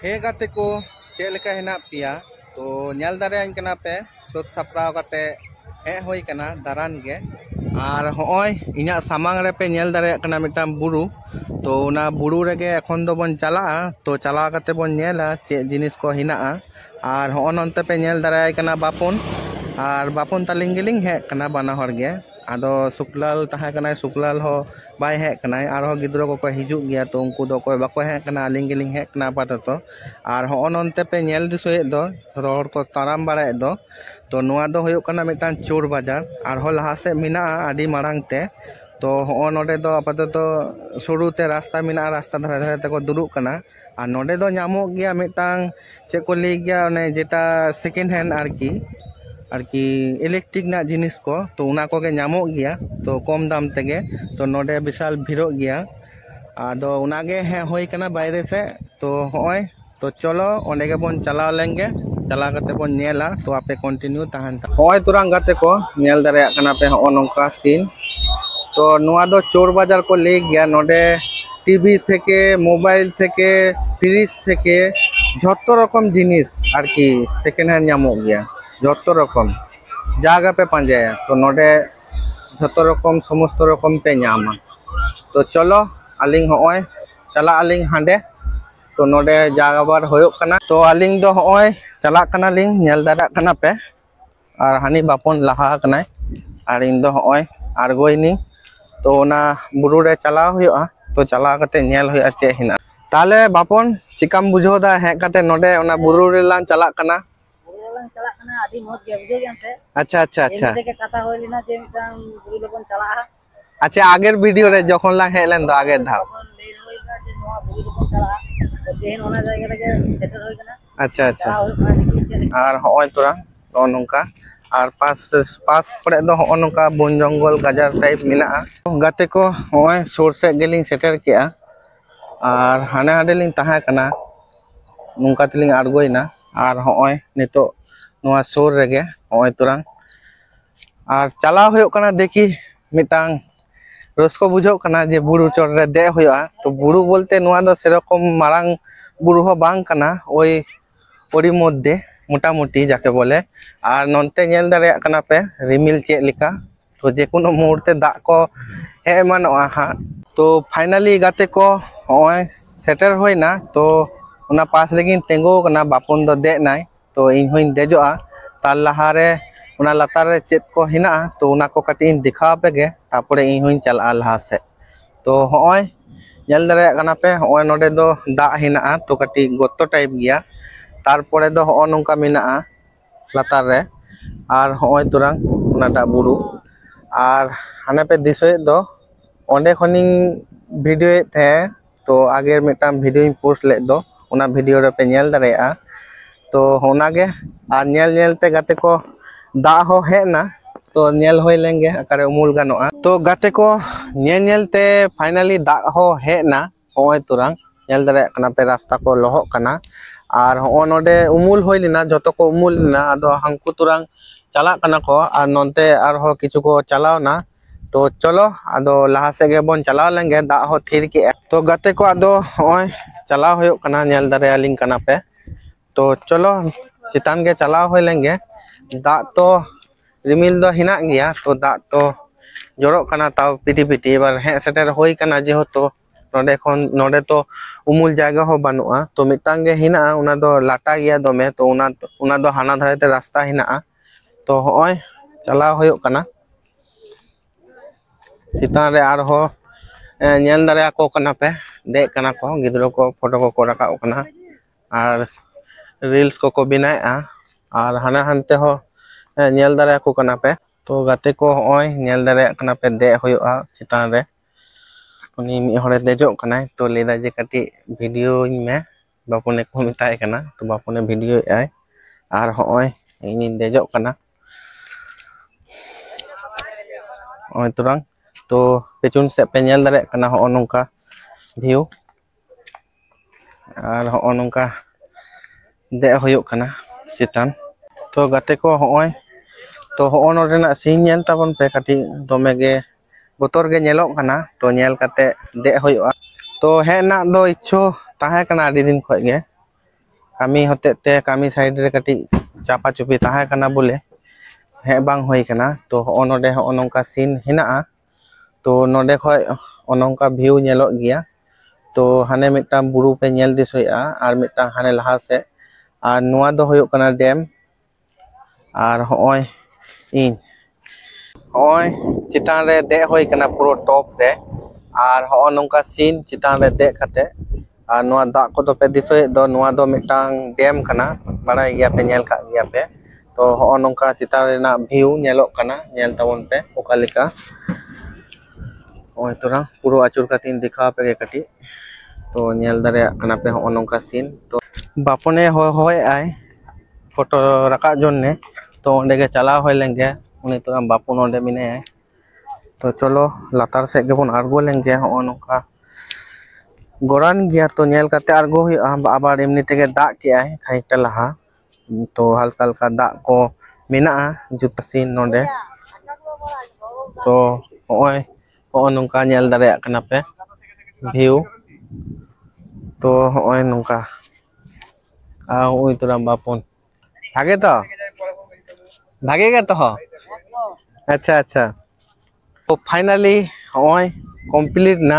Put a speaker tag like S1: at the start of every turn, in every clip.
S1: हे गाते को चेक लेका हेना पिया तो नेल दारेयान कना पे सोत सापराव काते हे होई कना दारान गे आर होय इना सामांग रे पे नेल दारेया कना मिटाम बुरु तो उना बुरु रेगे एखन दो बन चला तो चला काते बन नेला चे जिनिस को हिना आर हो ननते पे नेल दारेयाय कना बापन आर बापन तालिंग गिलिंग हे कना बाना हर गे आदो सुकलाल ताहा कना सुकलाल हो बाय हे कना आर हो गिद्रो को हिजुग गया तो उनको दो कोई बाको हे कना लिंग गिलिंग हे कना पातो आर हो ननते पे नेल दिसोय दो रोड को ताराम बाड़ाय दो तो नोआ दो होयो कना मिटान चोर बाजार आर हो लहा से मिना आदि मारांग ते तो हो नोडे दो आपाततो शुरू ते रास्ता मिना रास्ता धरे धरे ते को दुरुक कना आर नोडे दो ᱧᱟᱢᱚᱜ गया मिटांग चे को ᱞᱟᱹᱭ गया ने जेटा सेकेंड हैंड आरकी इलेक्ट्रिक ना जिनिस को तो उना को गे ᱧᱟᱢᱚᱜ गया तो कम दाम तेगे तो नोडे विशाल भिड़ो गया आदो उना गे हे होई कना बाहरे से तो होय तो चलो ओंडे गे बोन चलाव लेंगे चला करते बोन नेला तो आपे कंटिन्यू तहन होय तुरंग गाते को नेल दारेया कना पे हो नोंका सीन तो नुआ दो चोर बाजार को ले गया नोडे टीवी थेके मोबाइल थेके फ्रिज थेके झोत्तो रकम जिनिस आरकी सेकेंड हैंड ᱧᱟᱢᱚᱜ गया झोत्तो रकम जागा पे पांजाया तो नोडे झोत्तो रकम समस्त रकम पे ᱧᱟᱢᱟ तो चलो अलिंग होय चला अलिंग हांडे तो नोडे जागा बार होयो कना तो अलिंग दो होय चला कना लिंग नेल दारा कना पे आर हानि बापन लहा कना आर इन दो होय आरगोइनी तो ना बुरु रे चला होयो तो चला कते नेल होयो चे हिना ताले बापन चिकाम बुझो दा हे कते नोडे ओना बुरु रे लां चला कना
S2: चला कना आदि मत गे बुझे गेम से
S1: अच्छा अच्छा अच्छा
S2: एमे के कथा होइलिना जे मिटाम बुरु लोगन चला
S1: अच्छा आगेर वीडियो रे जखन लां हेलेन दो आगे धाव
S2: ले होइना जे नोआ बुरु लोगन चला तो देहन ओना जायगा रे सेटल होई कना
S1: अच्छा अच्छा आर होय तोरा ओ नोंका आर पास पड़े दो हो नोंका बन जंगल गाजार टाइप मिना गाते को होय सोर से गेलिंग सेटर के आर हाने हाडे लिंग ताहा कना नोंका तलिंग आड़गोइना आर होय नितो नोआ सोर रेगे होय तुरंग आर चला होयो कना देखी मिटांग रस्को बुझो कना जे बुरु चोर रे दे होयो तो बुरु बोलते नोआ दो सेरकम मारांग बुरु हो बांग कना ओई ओडी मध्य मोटामुटी जाके बोले आर नोनते नेल दारेया कना पे रिमिल चे लिका तो जे कोनो मुहूर्ते दाग को हे मानोआ हा तो फाइनली गाते को होय सेटर होइना तो उना पास लेगिन तेंगो कना बापन दो दे नाय तो इन होइन देजोआ तार लहारे उना लातार रे चेत को हिना तो उना को कटी इन दिखा पेगे तापरे इन होइन चला लहा से तो होय नेल दारेया कना पे होय नोडे दो दा हिना तो कटी गोत्तो टाइप गया तारपरे दो हो नोंका मिना लातार रे आर होय तुरंग उनाटा बुरु आर हाने पे दिसोय दो ओंडे खनिंग वीडियो थे तो आगे मिटाम वीडियो पोस्ट ले दो उना वीडियो रे पे नेल दारेया तो होनागे आर नेल नेल ते गाते को दा हो हेना तो नेल होय लेंगे अकारे उमुल गानोआ तो गाते को नेल नेल ते फाइनली दा हो हेना होय तुरंग नेल दारेया कना पे रास्ता को लोहो कना आर हो नोडे उमुल होइलिना जतो को उमुल ना आदो हांकु तुरंग चला कना को आर नोनते आर हो किछु को चलावना तो चलो आदो लहा से गे बोन चलाव लेंगे दा हो थिर के तो गाते को आदो होय चलाव होयो कना नेल दारेया लिंग कना पे तो चलो चितान गे चलाव होय लेंगे दा तो रिमिल दो हिना गया तो दा तो जोरो कना ताव पिटी पिटी बार हे सेटर होई कना जे हो तो नोडे तो उमुल जायगा हो बानुआ तो मिटांगे हिना उना दो लाटा गया दोमे तो उना दो हाना धरे ते रास्ता हिना तो होय चला होयो कना चितान रे आर हो नेल दारेया को कना पे दे कना को गिद्रो को फोटो को रखा कना आर रील्स को बिनाया आर हाना हनते हो नेल दारेया को कना पे तो गाते को होय नेल दारेया कना पे दे होयोआ चितान रे उनी मी हरे देजो कना तो लेदा जे कटी वीडियो में बापने को मिताय कना तो बापने वीडियो आय आर होय इनी देजो कना ओय तुरंग तो पेचुन से पे नेल दारेया कना हो नोंका व्यू आर हो नोंका दे होयो कना चितान तो गाते को होय तो हो नोरेना सीन नेल ताबन पे कटी दोमे गे बोतर गे नेलो कना तो नेल काते दे होयोआ तो हेना दो इच्छो ताहे कना आदि दिन खोय गे kami hotek te kami side re kati chapa chupi tahe kana bole he bang hoi kana to onode nongka scene hinaa to node khoi onongka view nyelok gia to hane mitang buru pe nyel disoya ar mitang hane laha se ar noa do hoyok kana dam ar hoy in hoy chitan re de hoi kana puro top re ar nongka scene chitan re de kate ar noa dak ko do pe disoy do noa do mitang dam kana barai gia pe nyel kak gia pe to nongka chitan rena view nyelok kana nyel tabon pe okalika hoy tora puro achur katin dikha pe kati to nyel dare kana pe nongka scene to bapone hoy ai foto rakak jonne to onde ge chala hoy lenge uni to bapun onde mine to cholo latar se ge bon argo lenge nongka goran gya to nyel kate argo abar emni tege dak ke ai khaita laha to halka halka dak ko menaa juta scene nonde to hoy nongka nyel dare kana pe view to hoy nongka ui tura bapun भागे तो भागेगा तो अच्छा अच्छा तो finally होय complete ना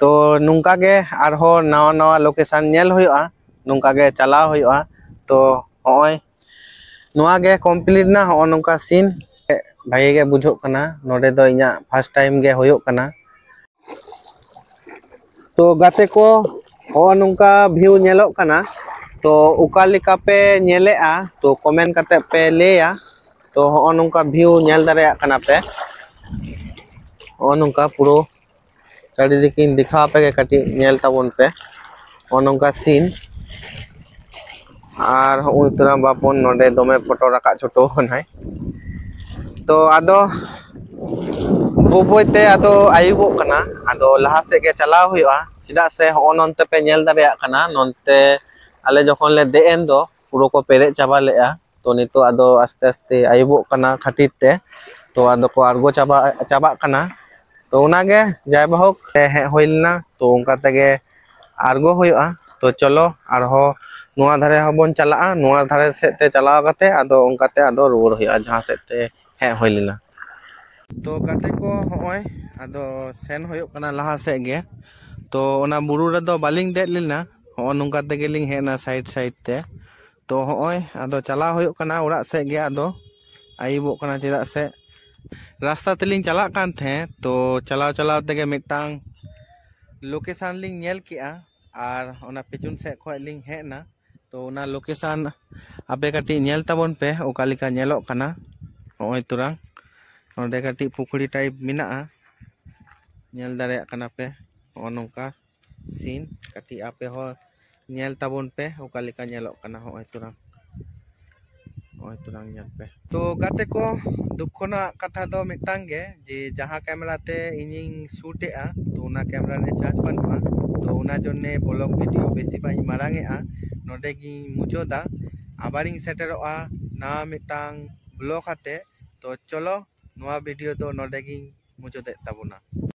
S1: तो नुंका गे आरहो नवा नवा लोकेशन नेल होयआ नुंका गे चलाव होयआ तो होय नवा गे कंप्लीट ना हो नुंका सीन भागे गे बुझो कना नोडे दो इया फर्स्ट टाइम गे होयो कना तो गाते को हो नुंका व्यू नेलो कना तो उकालिका पे नेलेआ तो कमेंट कते पे लेया तो हो नोंका व्यू नेल दारे कना पे हो नोंका पुरो गाड़ी दिकिन दिखा पे कटी नेल ताबन पे हो नोंका सीन आर हो उतरा बापन नोडे दोमे फोटो रका छोटो हनाय तो आदो बोबोयते आदो आयुबो कना आदो लहा से के चलाव हुआ चिदा से हो ननते पे नेल दारे कना ननते आले जखन ले देन दो पुरो को पेरे चाबा लेआ तो नितो आदो आस्ते आस्ते आयुबो कना खातिर ते तो आदो को आर्गो चाबा कना तो उनागे जाय बाहोक हे होइलना तो उनका तेगे आर्गो होयआ तो चलो आरहो नुआ धारे हबन चलाआ नुआ धारे से ते चलाव कते आदो उनका ते आदो रुवर होयआ जहां से ते हे होइलना तो गाते को होय आदो सेन होयो कना लहा से गे तो ओना बुरु रे दो बालिंग दे लेना हो नुंका तेगे लिंग हेना साइड साइड ते तो होय आदो चला होयो कना उड़ा से गे आदो आइबो कना चेदा से रास्ता तेलिंग चला कान थे तो चलाव चलाव तेगे मिटांग लोकेशन लिंग नेल केआ आर ओना पिचुन से खय लिंग हेना तो ओना लोकेशन आपे कटी नेल ताबन पे ओकालिका नेलो कना होय तुरंग ओंडे कटी पुखड़ी टाइप मिना नेल दारे कना पे हो नोंका सीन कटी आपे हो नेल ताबन पे ओकालिका नेलो कना होय तुरंग नेल पे तो गाते को दुखना कथा दो मिटांग गे जे जहां कैमरा ते इनिंग शूटेआ तो ओना कैमरा ने चार्ज बनुआ तो ओना जन्ने ब्लॉग वीडियो बेसी बाई मारांगेआ नोडे गी मुचोदा आबारिंग सेटरोआ ना मिटांग ब्लॉग आते तो चलो नोआ वीडियो दो नोडे गी मुचोदे ताबुना।